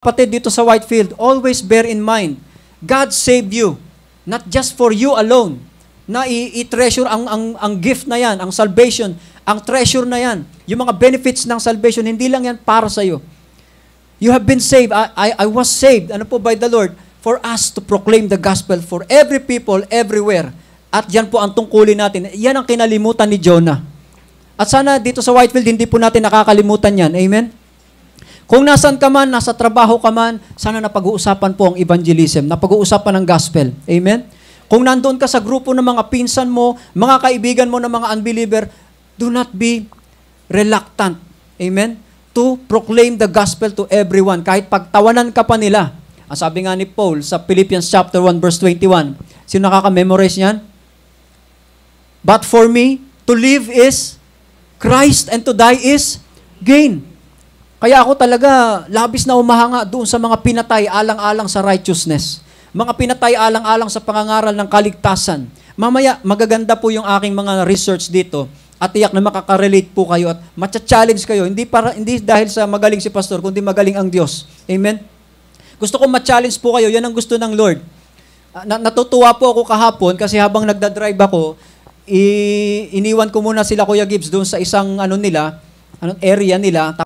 Kapatid dito sa Whitefield, always bear in mind, God saved you, not just for you alone, na i-treasure ang gift na yan, ang salvation, ang treasure na yan, yung mga benefits ng salvation, hindi lang yan para sa iyo. You have been saved, I was saved, by the Lord, for us to proclaim the gospel for every people, everywhere. At yan po ang tungkulin natin. Yan ang kinalimutan ni Jonah. At sana dito sa Whitefield, hindi po natin nakakalimutan yan. Amen? Kung nasan ka man, nasa trabaho ka man, sana napag-uusapan po ang evangelism, napag-uusapan ang gospel. Amen? Kung nandoon ka sa grupo ng mga pinsan mo, mga kaibigan mo ng mga unbeliever, do not be reluctant. Amen? To proclaim the gospel to everyone. Kahit pagtawanan ka pa nila. Ang sabi nga ni Paul sa Philippians chapter 1 verse 21. Sino nakaka-memorize niyan? But for me, to live is Christ and to die is gain. Kaya ako talaga, labis na umahanga doon sa mga pinatay alang-alang sa righteousness. Mga pinatay alang-alang sa pangangaral ng kaligtasan. Mamaya, magaganda po yung aking mga research dito at tiyak na makaka-relate po kayo at matcha-challenge kayo. Hindi dahil sa magaling si pastor, kundi magaling ang Diyos. Amen? Gusto ko ma-challenge po kayo. Yan ang gusto ng Lord. Natutuwa po ako kahapon kasi habang nagdadrive ako, iniwan ko muna sila Kuya Gibbs doon sa isang area nila.